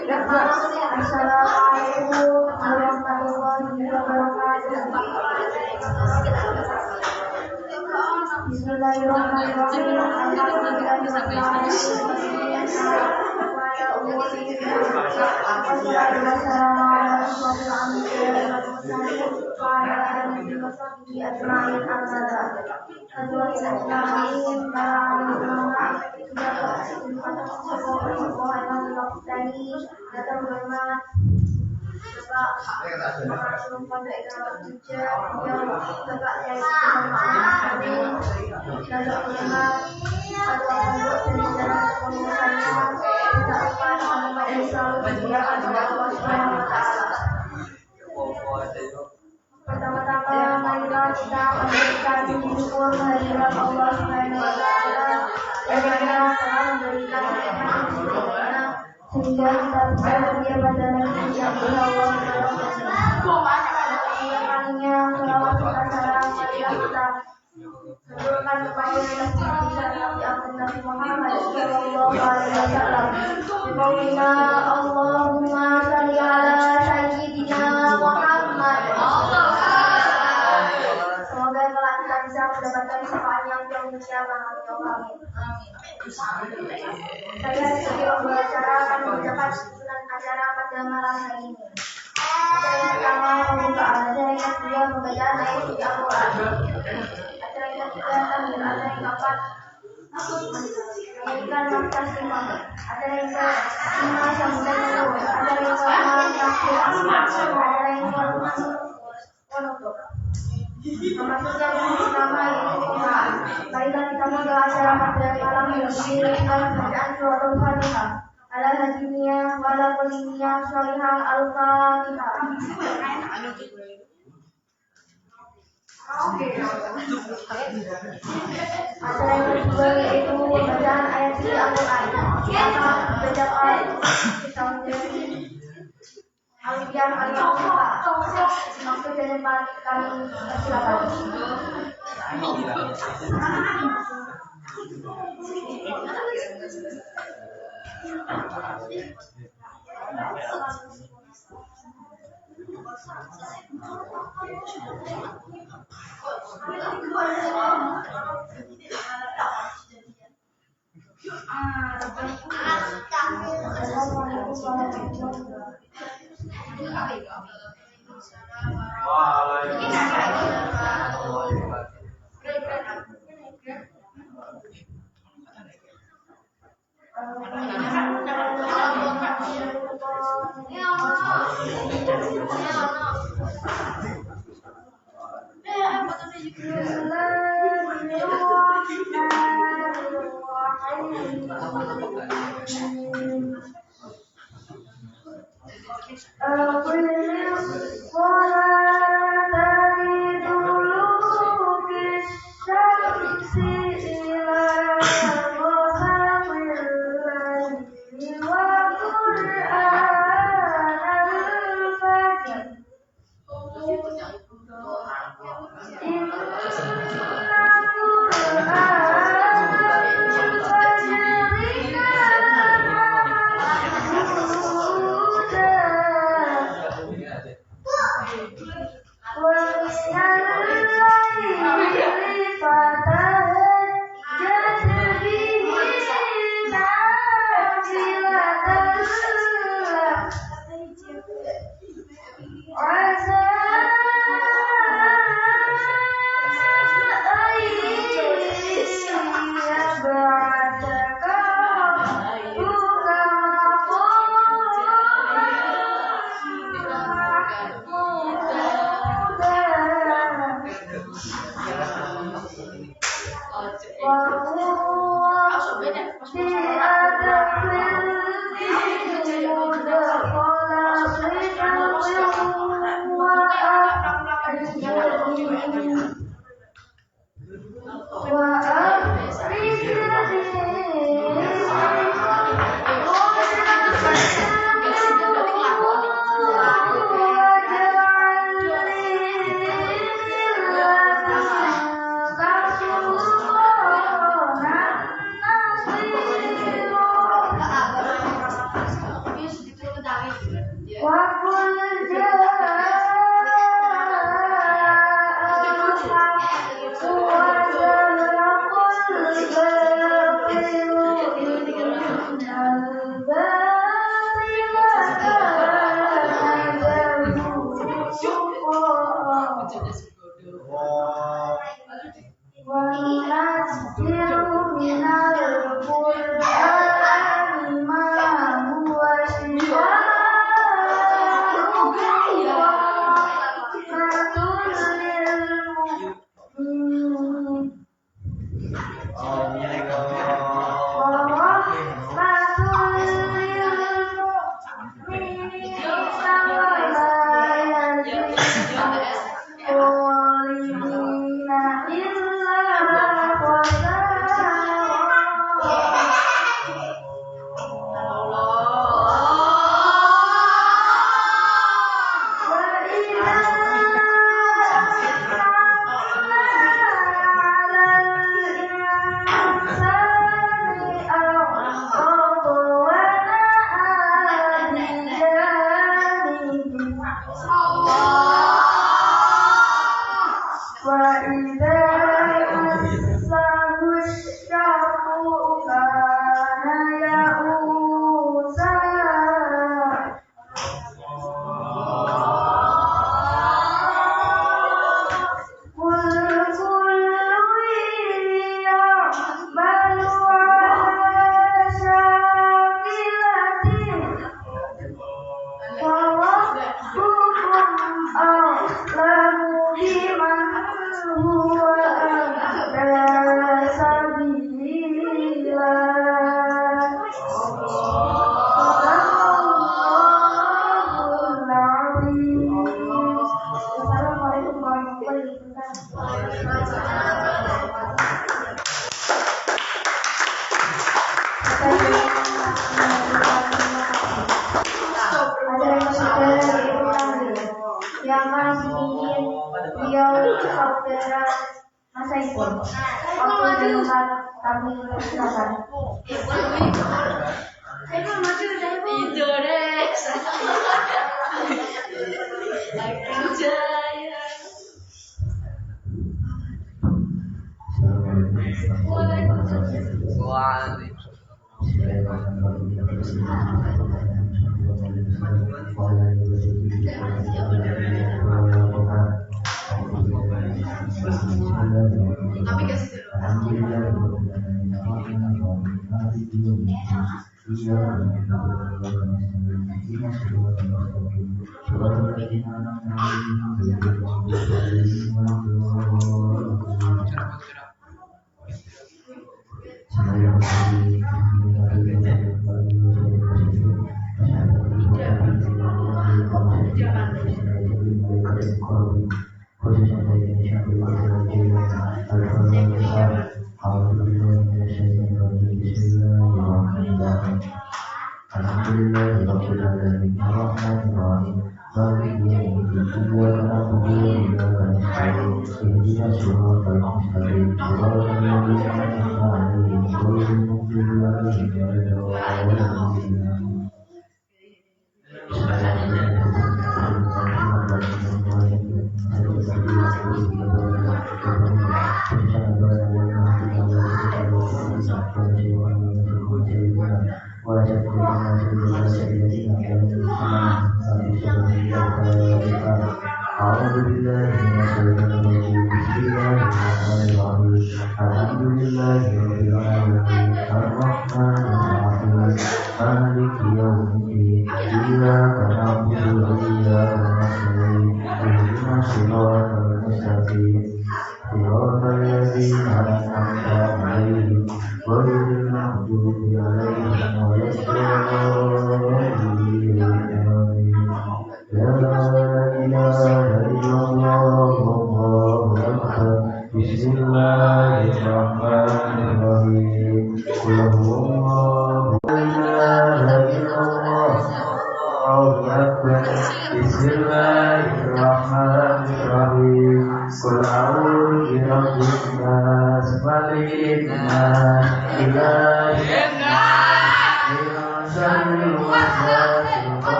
Assalamualaikum warahmatullahi wabarakatuh. Bismillahirrahmanirrahim. Pertama-tama marilah kita memberikan syukur kehadirat Allah Subhanahu wa taala yang telah memberikan nikmat hidupnya sehingga kita bisa beribadah kepada Allah kalinya selawat kita salam marilah kita sebutkan kepada Nabi Muhammad sallallahu alaihi wasallam. Bismillah Allahumma shalli ala sayyidina Muhammad. Semoga kelak kita bisa mendapatkan syafaat yang mulia amin. Saya sebagai pembawa acara akan membacakan susunan acara pada malam hari ini. Acara yang pertama pembukaan, acara yang kedua pembacaan ayat suci Al-Quran. Acara yang ketiga tahlil, acara yang keempat memberikan nafas imam. Acara yang kelima sambutan guru. Acara yang kelima takbir akbar. Acara yang kelima penutup. Memasuki yang pertama yaitu doa. Marilah kita berdoa acara pada malam ini dengan bacaan surat Al-Fatihah. Ala hadiniya wala kuliniya sholihah Al-Fatihah. Acara yang kedua yaitu bacaan ayat suci Al-Quran. Maka bacaan kita menjadi Aliyah Al-Fatihah. Maksud dan kami persilakan.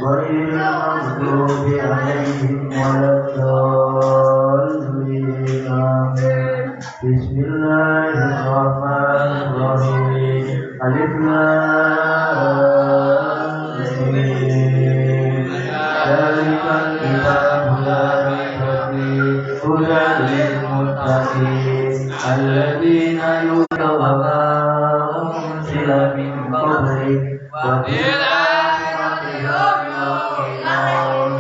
غير المغضوب عليهم ولا الضالين آمين. بسم الله الرحمن الرحيم. ألف لام ميم. ذلك الكتاب لا ريب فيه هدى للمتقين الذين يؤمنون بما أنزل من قبلك وبالآخرة هم يوقنون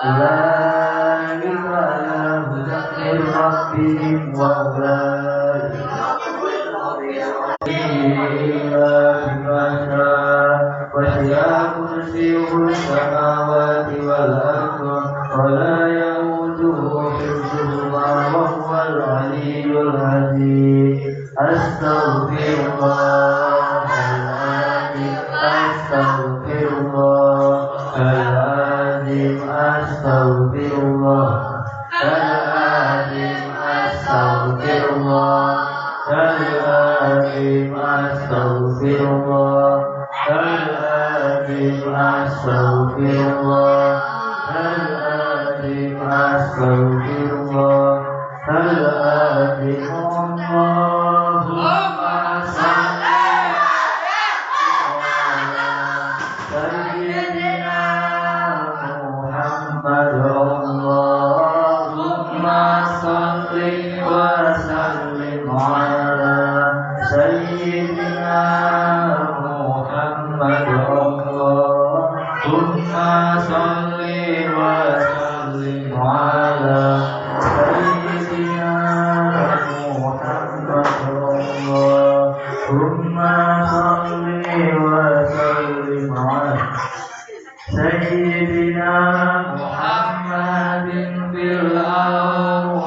أولئك على هدى من ربهم وأولئك إلا بما شاء وسع كرسيه السماوات والأرض ولا يئوده حفظهما وهو العلي العظيم. أستغفر الله العظيم أستغفر الله العظيم أستغفر الله العظيم أستغفر الله العظيم أستغفر الله العظيم أستغفر الله العظيم أستغفر الله العظيم. اللهم صل على سيدنا محمد. اللهم صل وسلم على سيدنا محمد. اللهم صل وسلم على سيدنا محمد. اللهم صل وسلم على سيدنا محمد في الأولين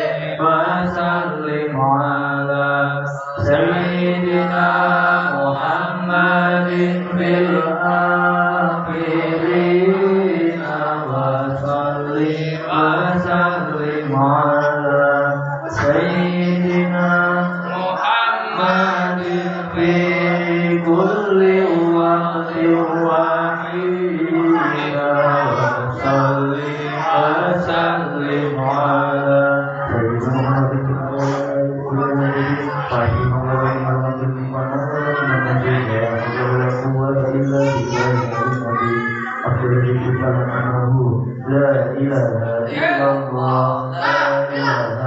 وسلم على سيدنا محمد في الآخرين وسلم على سيدنا محمد في كل وقت وحين وسلم على سيدنا لا إله إلا الله لا إله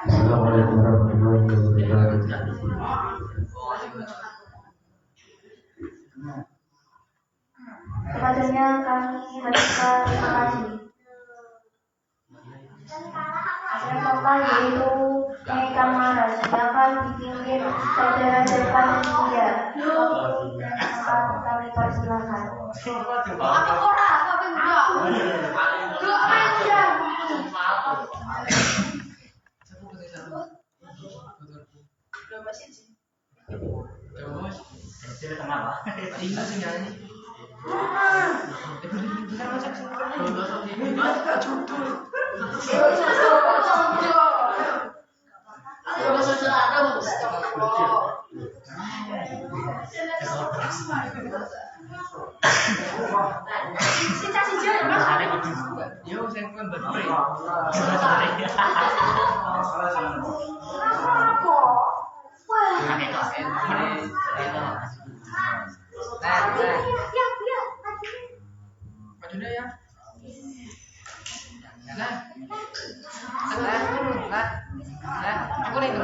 Assalamualaikum warahmatullahi wabarakatuh. Kepadanya kami haturkan terima kasih. Yang keempat yaitu Nyai Kamara, sedangkan dipimpin saudara depan dia. Kami persilakan. Aku nih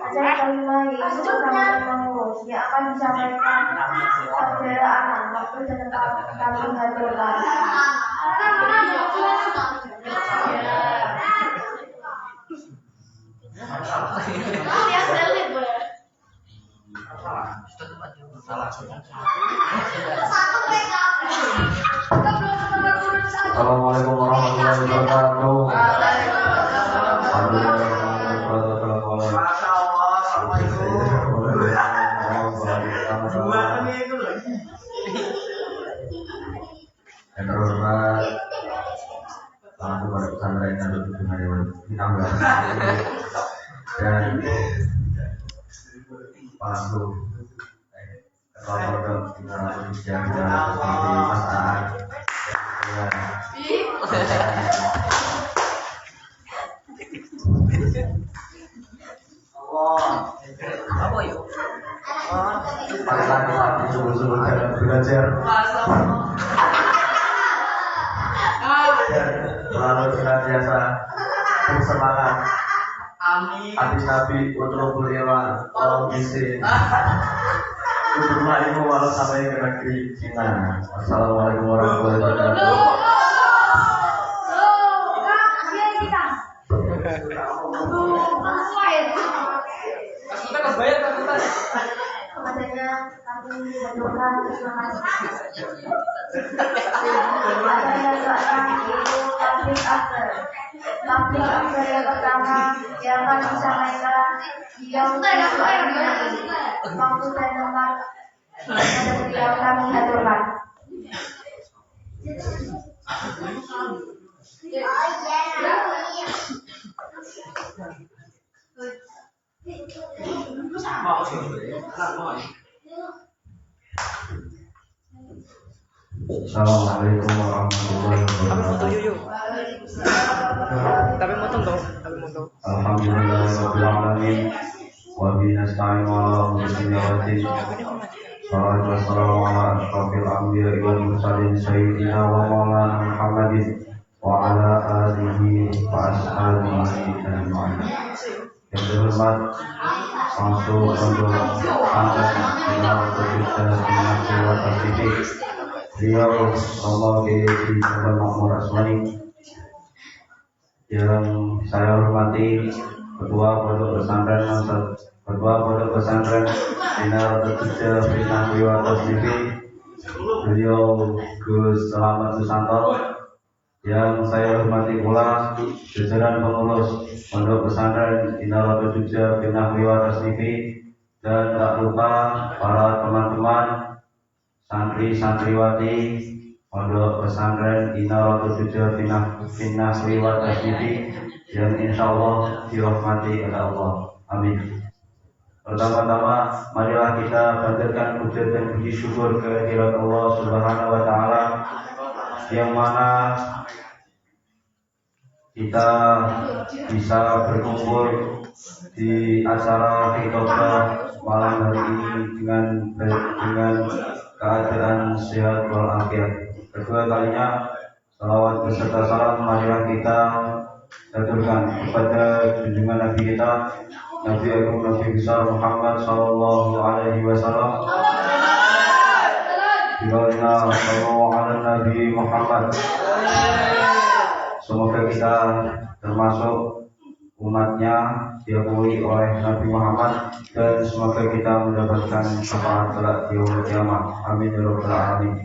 Acara kelima yaitu persamaan mengurus yang akan disampaikan saudara Anan waktu dan tempat kami hadirkan. Assalamualaikum warahmatullahi wabarakatuh. Yang terhormat Pak Ketua Pesantren Darul Hikmah Pinanggal dan Pak Guru Ketua Pondok Indonesia dan Mas Aan. Pada saat sungguh-sungguh dalam belajar dan selalu senantiasa bersemangat. Amin. Hadis Nabi utlubul ilma walau bisin. Utlubul ilmu walau sampai ke negeri Cina. Assalamualaikum warahmatullahi wabarakatuh. Kepadanya kami mendoakan keselamatan. Adanya seorang ibu tablik akbar. Tablik akbar yang pertama yang akan disampaikan yang waktu dan tempat pada beliau kami aturkan. Assalamualaikum warahmatullahi wabarakatuh. Tapi motong dong, tapi motong. Alhamdulillahirabbil alamin wa bihi nasta'in ala umuri dunya. Salatu wassalamu ala asyrofil anbiya'i wal mursalin sayyidina wa maulana Muhammadin wa ala alihi wa ashabihi ajma'in. Yang terhormat langsung untuk anda dengan berbicara dengan Dewan Aktivis beliau Allah di Jalan Makmur Asmani, yang saya hormati Ketua Pondok Pesantren Dinar Tertuja Bintang Wiwatos TV, beliau Gus Selamat Susanto, yang saya hormati pula jajaran pengurus Pondok Pesantren Dinar Tertuja Bintang Wiwatos TV, dan tak lupa para teman-teman santri-santriwati Pondok Pesantren Inaratul Tujuh Bintang Wiwatos TV yang insya Allah dirahmati oleh Allah. Amin. Pertama-tama, marilah kita panjatkan puja dan puji syukur kehadirat Allah Subhanahu wa Ta'ala, yang mana kita bisa berkumpul di acara khitbah malam hari ini dengan keadaan sehat walafiat. Kedua kalinya, salawat beserta salam marilah kita aturkan kepada junjungan Nabi kita, Nabi Agung Nabi besar Muhammad sallallahu alaihi wasallam. Bilawina sallallahu ala Nabi Muhammad. Semoga kita termasuk umatnya diakui oleh Nabi Muhammad, dan semoga kita mendapatkan syafaat kelak di yaumul kiamat. Amin ya rabbal alamin.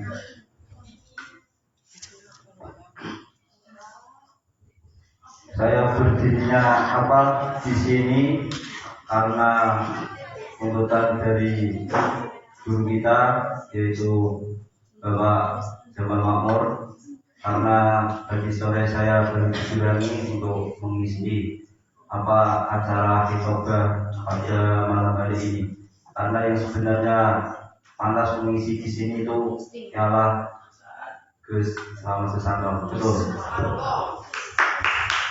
Saya berdirinya apa di sini karena tuntutan dari guru kita, yaitu Bapak Jamal Makmur, karena tadi sore saya berjurangi untuk mengisi acara khitbah pada malam hari ini, karena yang sebenarnya pantas mengisi di sini itu ialah Gus Selamat Susanto. Betul.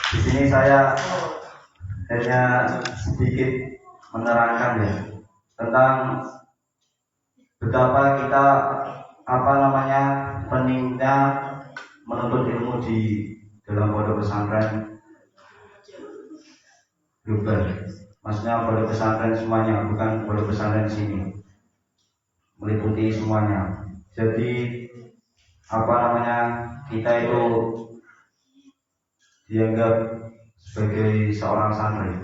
Di sini saya hanya sedikit menerangkan ya tentang betapa kita pentingnya menuntut ilmu di dalam pondok pesantren global. Maksudnya pondok pesantren semuanya, bukan pondok pesantren sini, meliputi semuanya. Jadi kita itu dianggap sebagai seorang santri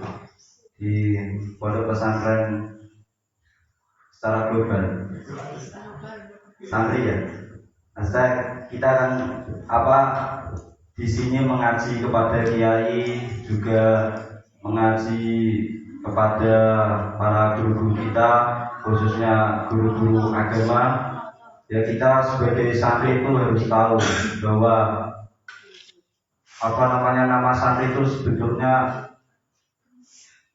di pondok pesantren secara global. Santri ya. Nah, kita kan di sini mengaji kepada kiai, juga mengaji kepada para guru-guru kita, khususnya guru-guru agama. Ya, kita sebagai santri itu harus tahu bahwa nama santri itu sebetulnya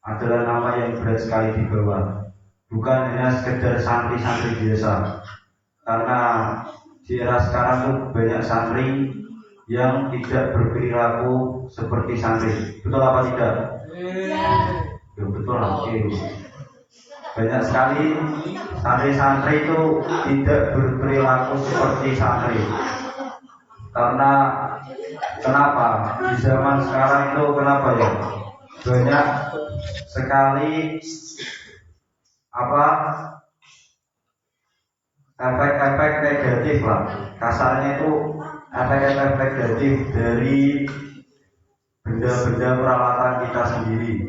adalah nama yang berat sekali dibawa. Bukan hanya sekedar santri-santri biasa. Karena di era sekarang tuh banyak santri yang tidak berperilaku seperti santri. Betul apa tidak? Ya, betul. Banyak sekali santri-santri itu tidak berperilaku seperti santri. Karena Kenapa? Di zaman sekarang itu kenapa ya? Banyak sekali efek-efek negatif lah. Kasarnya itu efek-efek negatif dari benda-benda peralatan kita sendiri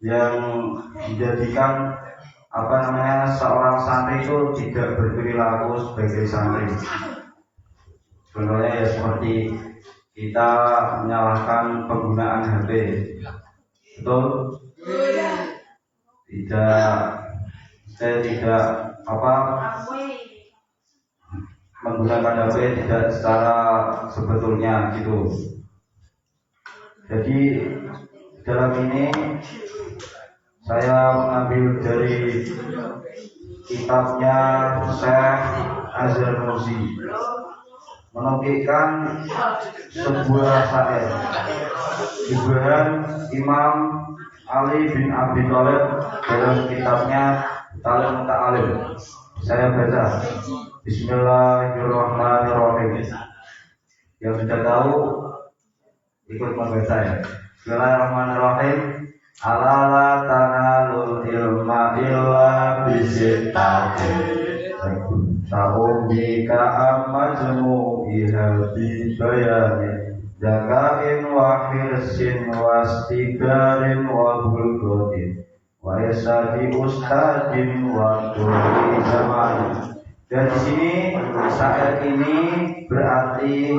yang menjadikan seorang santri itu tidak berperilaku sebagai santri. Contohnya ya seperti kita menyalahkan penggunaan HP, betul? Saya tidak menggunakan HP tidak secara sebetulnya gitu. Jadi dalam ini saya mengambil dari kitabnya Syekh Azhar Nursi, menukilkan sebuah syair dibahan Imam Ali bin Abi Thalib dalam kitabnya Talib Ta'alim. Saya baca Bismillahirrahmanirrahim. Yang sudah tahu ikut membaca ya. Bismillahirrahmanirrahim. Ala la tanalul ilma illa bisittatin Sa'ubika amajmu ihabi bayanin Zakain wa hirsin wa stigarin wa bulgotin Wa yasadi ustadin wa turi zamanin. Dan di sini syair ini berarti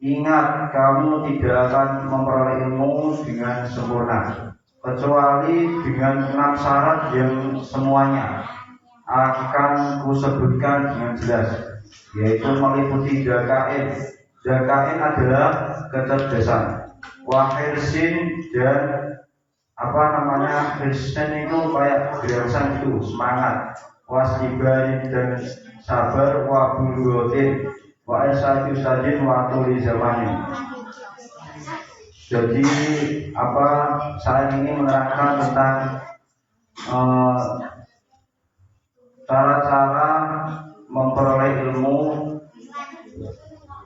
ingat, kamu tidak akan memperoleh ilmu dengan sempurna kecuali dengan 6 syarat yang semuanya akan kusebutkan dengan jelas, yaitu meliputi dakain. Dakain adalah kecerdasan, wahirsin dan hirsin itu kayak gerakan itu semangat, wasdibarin dan sabar, wabulutin wa asadu sadin wa tuli zamani. Jadi saya ini menerangkan tentang cara-cara memperoleh ilmu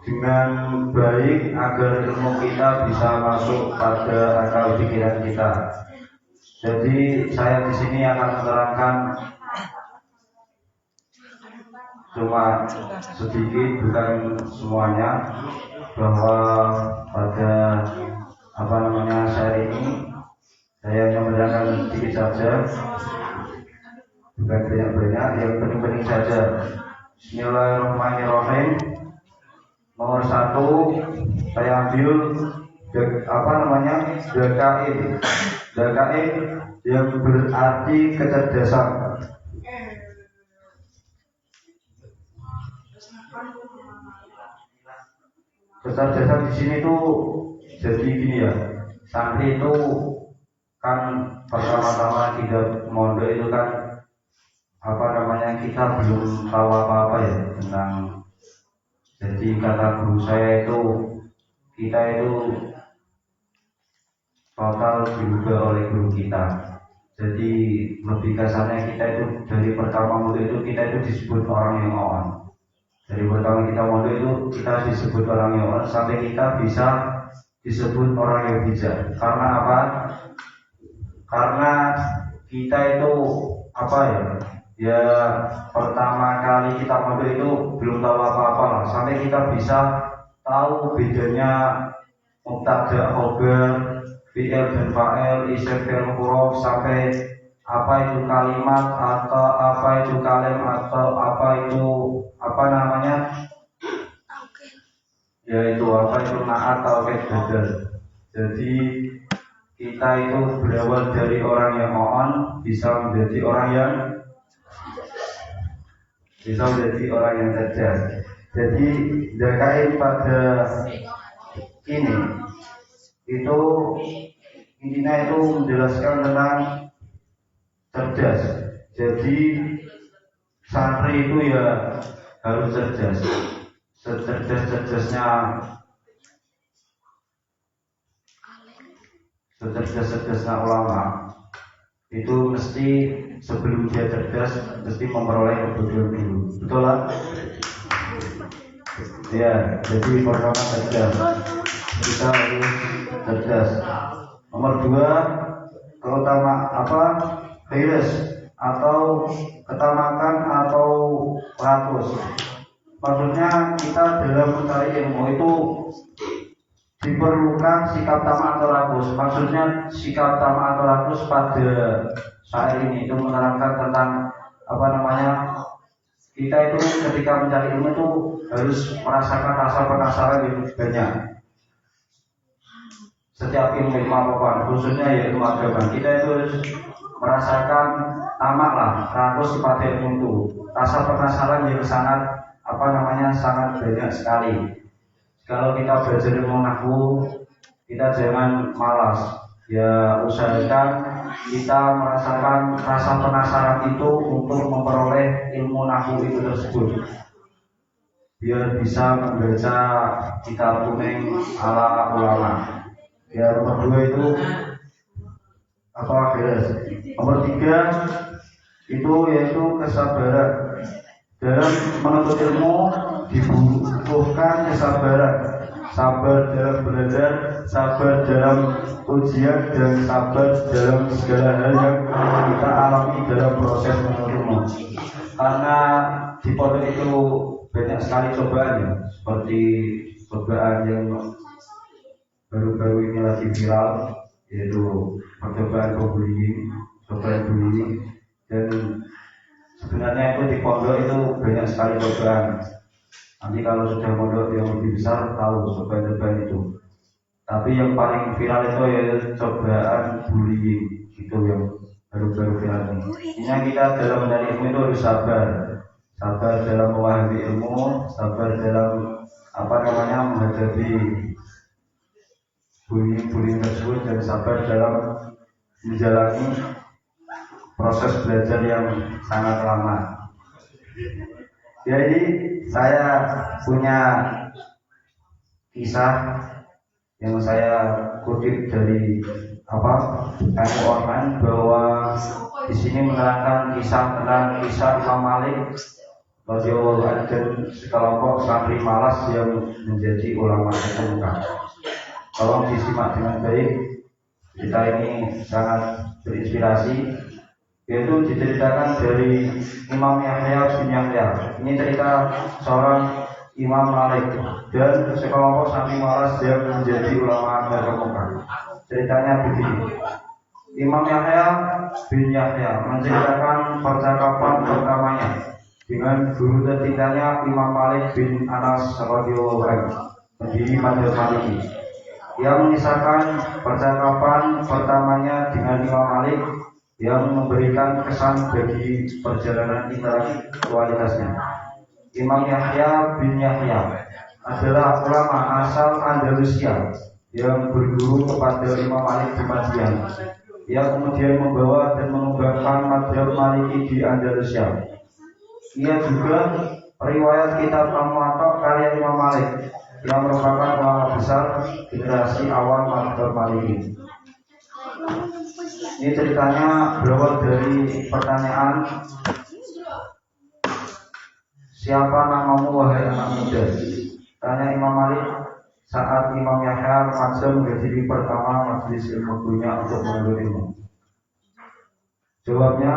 dengan baik agar ilmu kita bisa masuk pada akal pikiran kita. Jadi saya di sini akan menerangkan cuma sedikit, bukan semuanya, bahwa pada saya ini saya hanya menerangkan sedikit saja, bukan banyak-banyak, yang penting-penting saja. Bismillahirrahmanirrahim. Nomor 1 saya ambil dakain. Dakain yang berarti kecerdasan. Kecerdasan di sini tuh jadi gini ya, santri itu kan pertama-tama tidak mondok itu kan kita belum tahu apa-apa ya tentang. Jadi kata guru saya itu kita itu total diubah oleh guru kita. Jadi lebih kasarnya kita itu dari pertama mondok itu kita itu disebut orang yang on. Dari pertama kita mondok itu kita disebut orang yang on sampai kita bisa disebut orang yang bijak. Karena apa? Karena kita itu ya pertama kali kita mondok itu belum tahu apa-apa lah, sampai kita bisa tahu bedanya mubtada, khobar, fi'il dan fa'il, isim, fi'il, huruf, sampai apa itu kalimat atau apa itu kalim atau apa itu yaitu apa itu naat atau badal. Jadi kita itu berawal dari orang yang on bisa menjadi orang yang cerdas. Jadi dakain pada ini itu intinya itu menjelaskan tentang cerdas. Jadi santri itu ya harus cerdas. Secerdas-cerdasnya ulama itu mesti sebelum dia cerdas mesti memperoleh kebodohan dulu. Betul lah? Ya, jadi pertama cerdas. Kita harus cerdas. Nomor 2, keutama virus atau ketamakan atau rakus. Maksudnya kita dalam mencari ilmu itu diperlukan sikap tamak atau rakus. Maksudnya sikap tamak atau rakus pada saat ini itu menerangkan tentang kita itu ketika mencari ilmu itu harus merasakan rasa penasaran yang banyak. Setiap ilmu apapun, khususnya ilmu agama, kita itu harus merasakan tamak rakus pada ilmu itu. Rasa penasaran yang sangat sangat banyak sekali. Kalau kita belajar ilmu nahwu, kita jangan malas. Ya, usahakan kita merasakan rasa penasaran itu untuk memperoleh ilmu nahwu itu tersebut, biar bisa membaca kitab kuning ala ulama. Ya, nomor 2 itu virus. Nomor 3 itu yaitu kesabaran. Dalam menuntut ilmu dibutuhkan kesabaran. Sabar dalam belajar, sabar dalam ujian, dan sabar dalam segala hal yang kita alami dalam proses menuntut ilmu. Karena di pondok itu banyak sekali cobaan ya, seperti cobaan yang baru-baru ini lagi viral, yaitu percobaan bullying, dan sebenarnya itu di pondok itu banyak sekali cobaan. Nanti kalau sudah pondok yang lebih besar tahu cobaan itu. Tapi yang paling viral itu ya cobaan bullying, itu yang baru-baru viral ini. Intinya kita dalam mencari ilmu itu harus sabar dalam memahami ilmu, sabar dalam menghadapi bullying tersebut, dan sabar dalam menjalani proses belajar yang sangat lama. Jadi saya punya kisah yang saya kutip dari ilmu online, bahwa di sini menerangkan kisah Imam Malik radhiyallahu anhu dan sekelompok santri malas yang menjadi ulama terkemuka. Tolong disimak dengan baik. Cerita ini sangat berinspirasi, yaitu diceritakan dari Imam Yahya bin Yahya. Ini cerita seorang Imam Malik dan sekelompok santri malas yang menjadi ulama terkemuka. Ceritanya begini. Imam Yahya bin Yahya menceritakan percakapan pertamanya dengan guru tercintanya Imam Malik bin Anas radhiyallahu anhu, pendiri mazhab Maliki. Ia mengisahkan percakapan pertamanya dengan Imam Malik yang memberikan kesan bagi perjalanan intelektualitasnya. Imam Yahya bin Yahya adalah ulama asal Andalusia yang berguru kepada Imam Malik di Madinah. Ia kemudian membawa dan mengembangkan mazhab Maliki di Andalusia. Ia juga riwayat kitab Al-Muwatta karya Imam Malik yang merupakan ulama besar generasi awal mazhab Maliki. Ini ceritanya berawal dari pertanyaan, siapa namamu wahai anak muda? Tanya Imam Malik saat Imam Yahya remaja menghadiri pertama majelis ilmu dunia untuk menuntut ilmu. Jawabnya,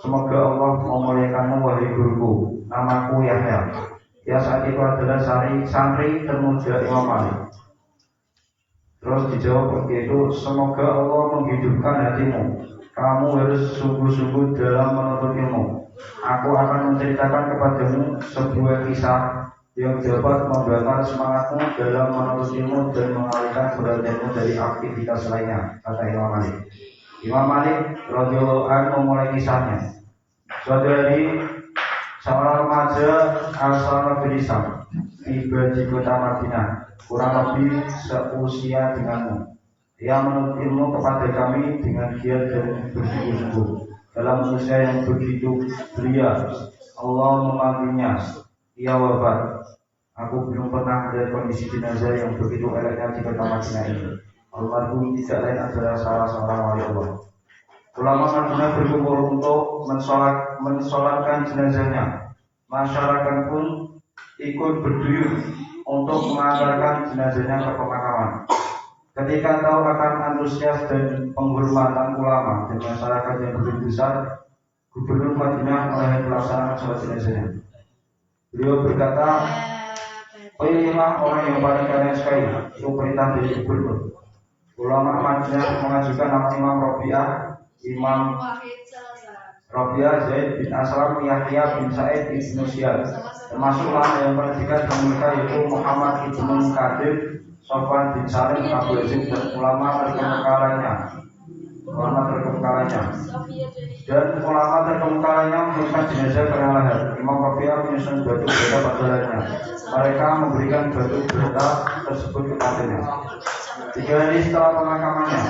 semoga Allah memuliakanmu wahai guruku, namaku Yahya. Ya, saat itu adalah santri termuda Imam Malik. Terus dijawab begitu, semoga Allah menghidupkan hatimu. Kamu harus sungguh-sungguh dalam menuntut ilmu. Aku akan menceritakan kepadamu sebuah kisah yang dapat membakar semangatmu dalam menuntut ilmu dan mengalihkan perhatianmu dari aktivitas lainnya, kata Imam Malik. Imam Malik radhiyallahu anhu memulai kisahnya. Suatu hari, seorang remaja asal negeri Syam tiba di kota Madinah, kurang lebih seusia denganmu. Ia menuntut ilmu kepada kami dengan giat dan bersungguh-sungguh. Dalam usia yang begitu belia, Allah memanggilnya. Ia wafat. Aku belum pernah melihat kondisi jenazah yang begitu eleknya di kota Madinah ini. Almarhum tidak lain adalah salah seorang wali Allah. Ulama Madinah berkumpul untuk mensolatkan jenazahnya. Masyarakat pun ikut berduyun untuk mengantarkan jenazahnya ke pemakaman. Ketika tahu akan antusias dan penghormatan ulama dan masyarakat yang begitu besar, Gubernur Madinah mulai melaksanakan sholat jenazahnya. Beliau berkata, pilihlah orang yang paling kalian sukai. Itu perintah dari Gubernur. Ulama Madinah mengajukan nama Imam Rabi'ah Zaid bin Aslam, Yahya bin Sa'id bin Nusyad. Termasuklah yang perhatikan dan mereka yaitu Muhammad ibn Qadir, Sofwan bin Salim, Abu Yazid dan ulama terkemuka lainnya. Dan ulama terkemuka lainnya memberikan jenazah ke leher. Imam Rabi'ah menyusun batu bata pada lehernya. Mereka memberikan batu bata tersebut kepadanya. 3 hari setelah pemakamannya,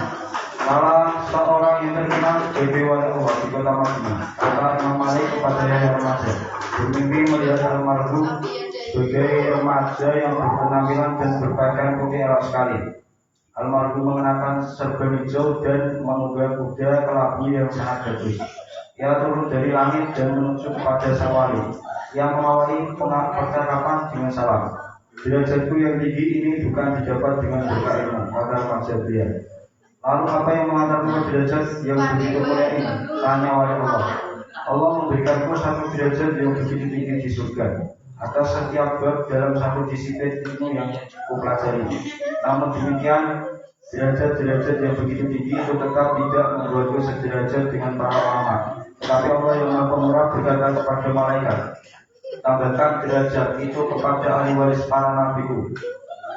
salah seorang yang terkenal sebagai wali Allah di kota Madinah, kata Imam Malik kepada Yahya remaja, bermimpi melihat almarhum sebagai remaja yang berpenampilan dan berpakaian putih elok sekali. Almarhum mengenakan serban hijau dan menunggang kuda kelabu yang sangat bagus. Ia turun dari langit dan menuju kepada sang wali yang mengawali percakapan dengan salam. Derajatku yang tinggi ini bukan didapat dengan berkah ilmu, kata remaja pria. Lalu apa yang mengantarmu ke derajat yang begitu mulia ini? Tanya wali Allah. Allah memberikanku satu derajat yang begitu tinggi di surga atas setiap bab dalam satu disiplin ilmu yang kupelajari. Namun demikian, derajat-derajat yang begitu tinggi itu tetap tidak membuatku sederajat dengan para ulama. Tetapi Allah yang Maha Pemurah berkata kepada malaikat, tambahkan derajat itu kepada ahli waris para nabiku.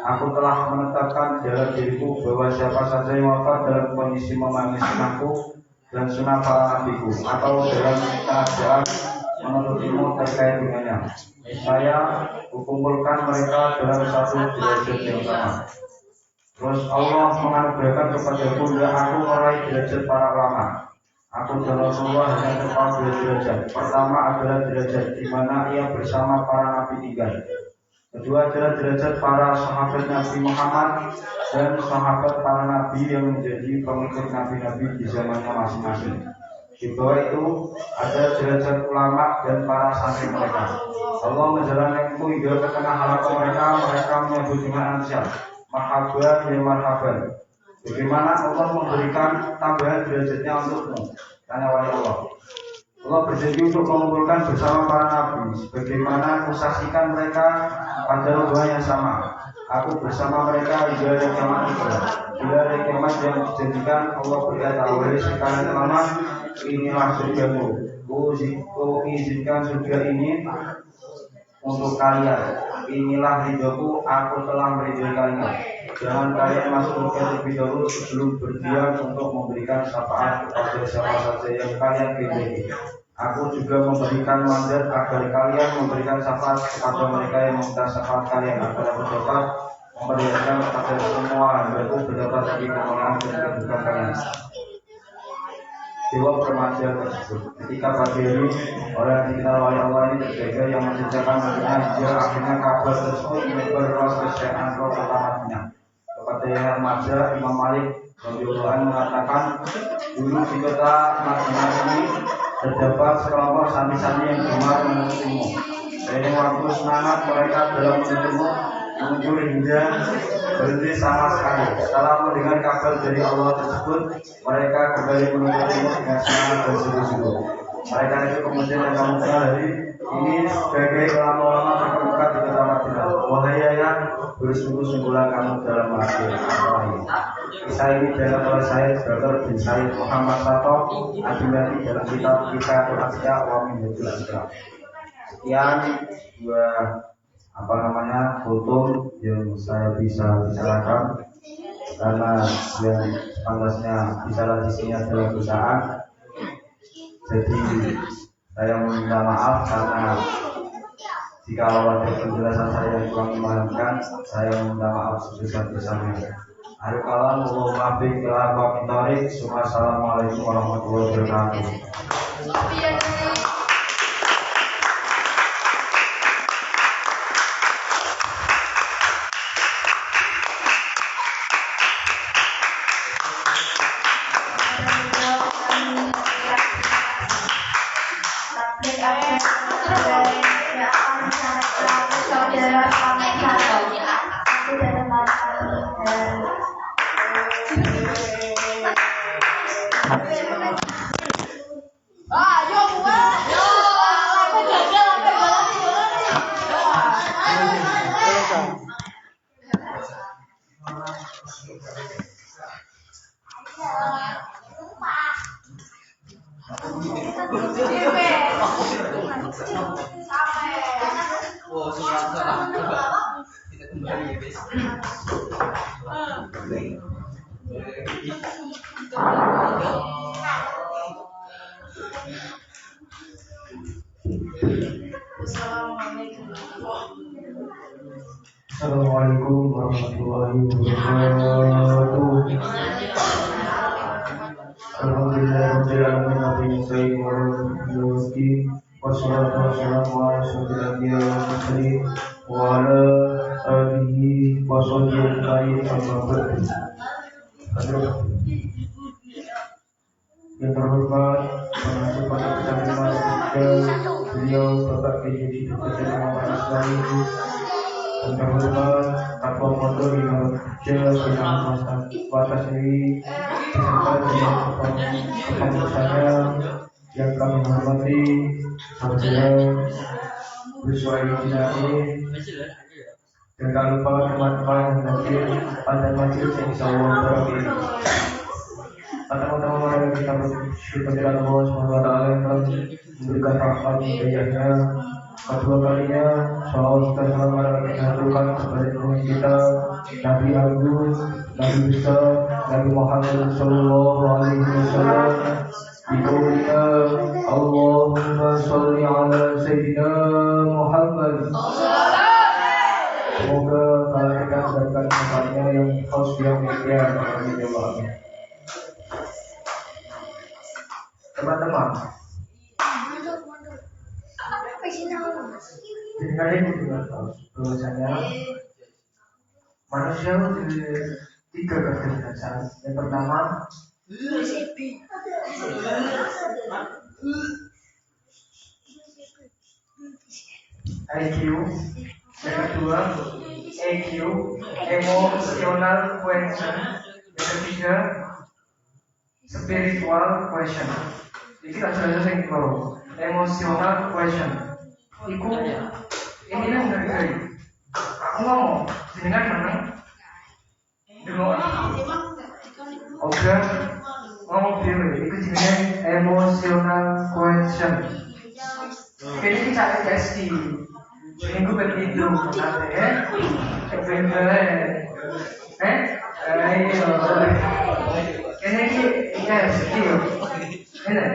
Aku telah menetapkan dalam diriku bahwa siapa saja yang wafat dalam kondisi memahami sunnahku dan sunnah para nabiku atau dalam keadaan menuntut ilmu terkait dengannya, saya kukumpulkan mereka dalam satu derajat yang sama. Terus Allah menganugerahkan kepadaku dan aku meraih derajat para ulama. Aku dan Rasulullah hanya terpaut 2 derajat. Pertama adalah derajat di mana ia bersama para nabi tinggal. Kedua adalah derajat para sahabat Nabi Muhammad dan sahabat para nabi yang menjadi pengikut nabi-nabi di zamannya masing-masing. Di bawah itu ada derajat ulama dan para santri mereka. Allah menjalankanku hingga ke tengah halaman mereka menyebut dengan ansial, marhaban ya marhaban. Bagaimana Allah memberikan tambahan derajatnya untukmu? Tanya wali Allah. Allah berjanji untuk mengumpulkan bersama para nabi, sebagaimana aku saksikan mereka pada lomba yang sama. Aku bersama mereka hingga hari kiamat itu. Bila hari kiamat yang dijanjikan, Allah berkata, wahai sekalian ulama, inilah surgamu. Ku izinkan surga ini untuk kalian. Inilah ridhoku, aku telah meridhoi kalian. Jangan kalian masuk surga terlebih dahulu sebelum berdiam untuk memberikan syafaat kepada siapa saja yang kalian ridhoi. Aku juga memberikan mandat agar kalian memberikan syafaat kepada mereka yang meminta syafaat kalian agar aku dapat memperlihatkan kepada semua hambaku berdapat dari kemuliaan dan kedudukan kalian. Jawab remaja tersebut. Ketika pagi hari, orang yang dikenal oleh Allah ini terjaga yang menjejakan Madinah, dia akhirnya kabar tersebut menyebar luas ke Syekhan kota Madinah. Kepada yang remaja, Imam Malik radhiyallahu anhu mengatakan, dulu di kota Madinah ini terdapat sekelompok santri-santri yang gemar menuntut ilmu. Seiring waktu semangat mereka dalam menuntut ilmu muncul hingga berhenti sama sekali. Setelah mendengar kabar dari Allah tersebut, mereka kembali menuntut ilmu dengan semangat dan sungguh-sungguh. Mereka itu kemudian yang kamu kenal hari ini sebagai ulama-ulama terkemuka di kota Madinah. Wahai Yahya, bersungguh-sungguhlah kamu dalam melakukan apa ini. Kisah ini dalam oleh saya Dr. bin Said Muhammad Sato Adilati dalam kitab Kifayatul Asya wa Minhajul Asya. Sekian dua foto yang saya bisa bicarakan, karena yang pantasnya bicara di sini adalah perusahaan. Jadi saya meminta maaf karena jika ada penjelasan saya yang kurang memahamkan, saya meminta maaf sebesar-besarnya. Arikalan Allahumma bi'il wa bitarik. Assalamualaikum warahmatullahi wabarakatuh. Tapi Assalamualaikum warahmatullahi wabarakatuh. Alhamdulillahirabbil alamin wassalatu wassalamu ala asyrofil anbiya'i wal mursalin wa ala alihi wa sahbihi amma ba'du. Yang terhormat Penasihat Kecamatan beliau Bapak Kiai Dr. Muhammad Asrari, yang terhormat Ketua Pondok Indonesia Batas ini beserta dengan kepengurusannya yang kami hormati, saudara Buswai Jinai, dan tak lupa teman-teman yang hadir pada majelis yang insyaallah berakhir. Pertama-tama mari kita bersyukur kepada Allah SWT yang telah memberikan rahmat hidayahnya. Kedua kalinya, salawat kita selalu kita haturkan kepada Tuhan kita, Nabi Agung, Nabi besar, Nabi Muhammad Sallallahu Alaihi Wasallam. Biqaulina Allahumma sholli ala Sayyidina Muhammad. Semoga kalian mendapatkan tempatnya yang khas yang mulia. Amin. Teman-teman, jadi kalian juga tahu bahwasanya manusia memiliki tiga kategori dasar. Yang pertama, IQ. Yang kedua, EQ, emotional quotient. Yang ketiga, spiritual question. Jadi aja yang kedua, emotional question. Iku ini yang dari aku ngomong dengan mana? Dengan oke, ngomong dulu. Iku jenis emotional question. Jadi kita tes di minggu begitu nanti ayo ini tes dia ini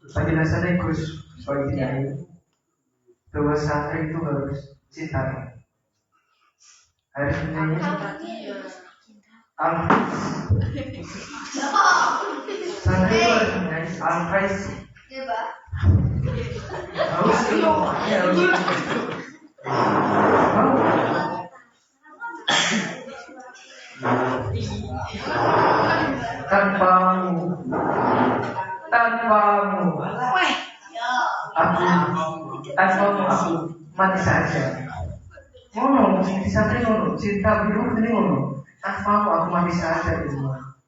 penjelasannya Gus bagi ini bahwa santri itu harus cinta, harus menyanyi al-faiz. Santri itu harus menyanyi al-faiz. Harus tanpamu aku mati saja. Ngono, di santri ngono, cinta biru ini ngono. Tanpamu aku mati saja di rumah.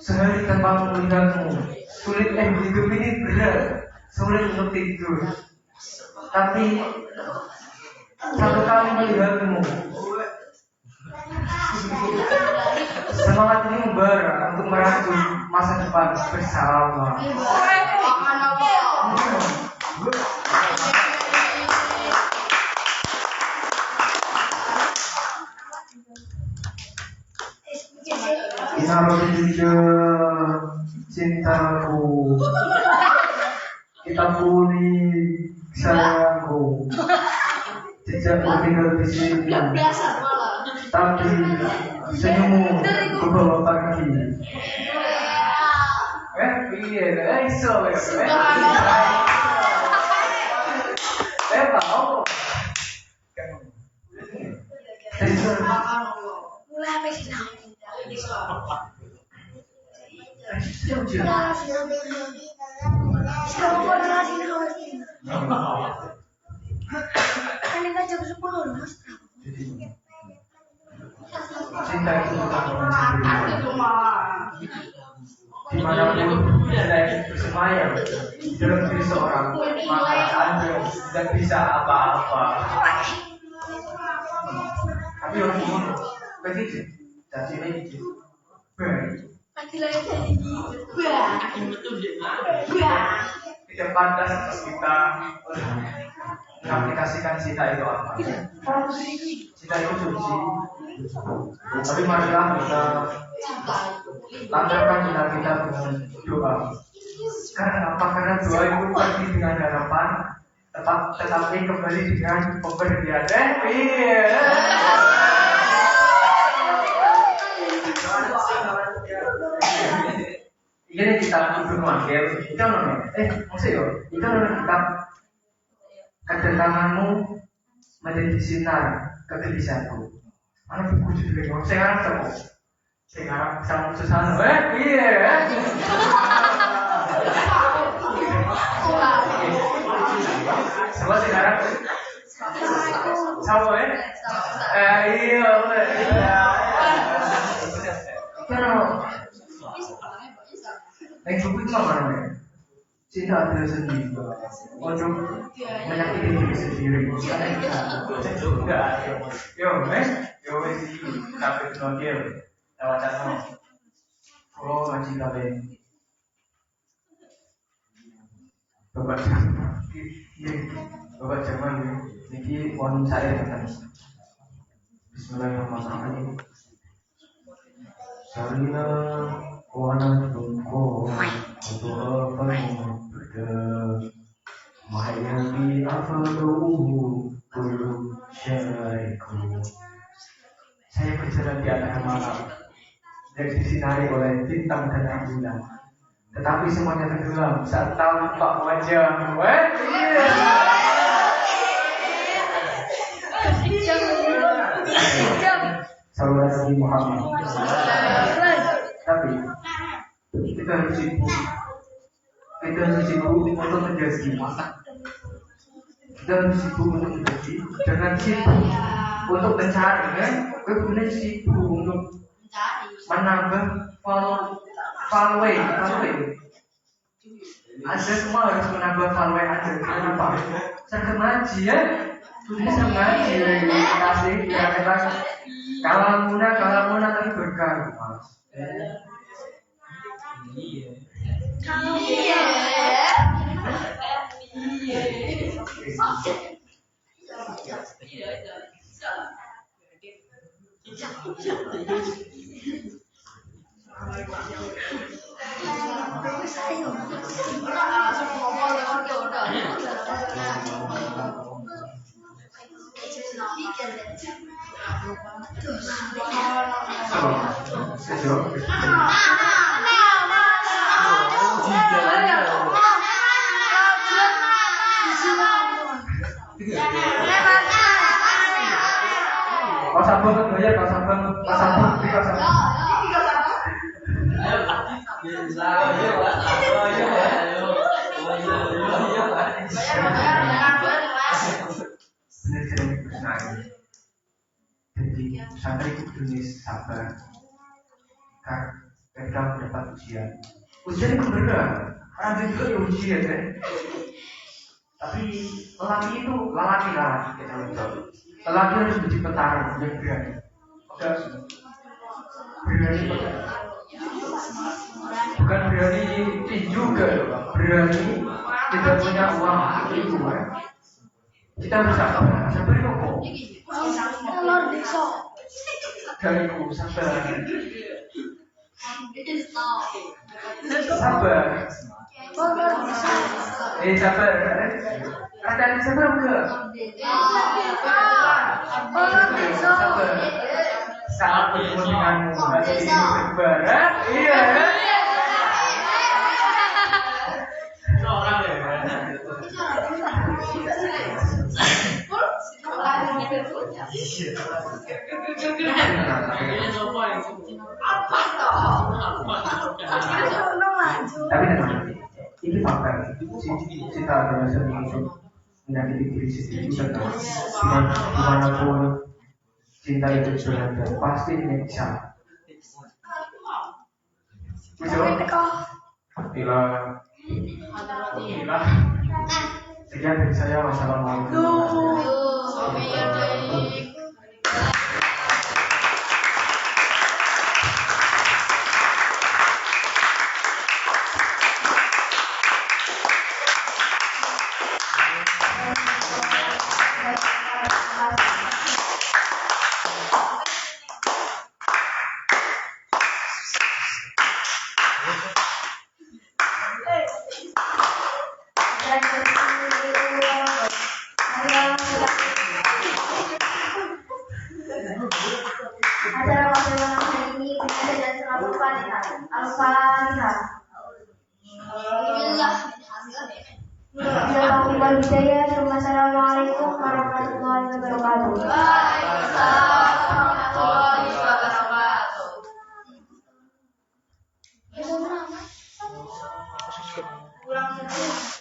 Sehari tanpa melihatmu, sulit hidup ini berat, sulit untuk tidur. Tapi satu kali melihatmu, semangat ini membara untuk merangkul masa depan bersama. Inaroh juga cintaku, kita pulih sayangku, jejak tinggal di sini. Tapi senyummu ku bawa pergi. Iya, iso ya. Apa? jam 10 loh Mas. Cinta itu bukan sendiri. Dimanapun Anda bersemayam dalam diri seorang, maka Anda tidak bisa apa-apa. Tapi orang ngomong, begitu, jadi ini tidak pantas kita mengaplikasikan cinta itu apa? Cinta itu suci. Tapi marilah kita lancarkan cinta kita dengan doa. Karena apa? Karena doa itu pasti dengan harapan, tetapi kembali dengan pemberian. Iya. Ini kita berdoa, kita maksudnya, kita kita kedatanganmu menjadi sinar kegelisahanku. Mana buku judulnya? Saya harap sama. Saya harap sama susah. Iya. Semua saya harap sama ya. Iya. Karena yang buku itu apa namanya? Cinta adalah sendiri untuk menyakiti diri sendiri. Enggak. Yo, kabeh nongil. Tawacana. Kalau ngaji kabeh. Bapak Jamal niki pon saya tekan. Bismillahirrahmanirrahim. Sarina wana tungko untuk apa berbeda. Mahayati afaluhu kullu syai'ku. Saya berjalan di antara malam dan disinari oleh bintang dan bulan. Tetapi semuanya tenggelam saat tampak wajah. Saudara Nabi Muhammad. Tapi kita harus sibuk. Kita harus sibuk untuk menjadi masak. Kita harus sibuk untuk menjadi. Jangan sibuk untuk mencari, kan? Kita sibuk untuk menambah following. Anda semua harus menambah following Anda. Kenapa? Saya ngaji ya. Sudah saya ngaji. Kasih kira-kira. Kalau muna tapi berkah, Mas. Santri kudu sabar. Ketika mendapat ujian itu berat. Ada juga yang ujian kan. Tapi lelaki kita lihat. Lelaki harus menjadi petarung yang berani. Berani bukan berani tinju juga, berani tidak punya uang itu kan. Kita harus sabar itu kok. Telur desa. Dariku sabar. Sabar. Sabar. Ada yang sabar enggak? Sabar. Saat bertemu denganmu hati ini berbarat. Iya. Tapi tenang, ini fakta. Cinta adalah seni itu menyakiti diri sendiri dan dimanapun cinta itu berada pasti menyiksa. Bila sekian dari saya. Wassalamualaikum. Acara pada malam hari ini dimulai dengan surah Al-Fatihah. Assalamualaikum warahmatullahi wabarakatuh. Waalaikumsalam warahmatullahi wabarakatuh.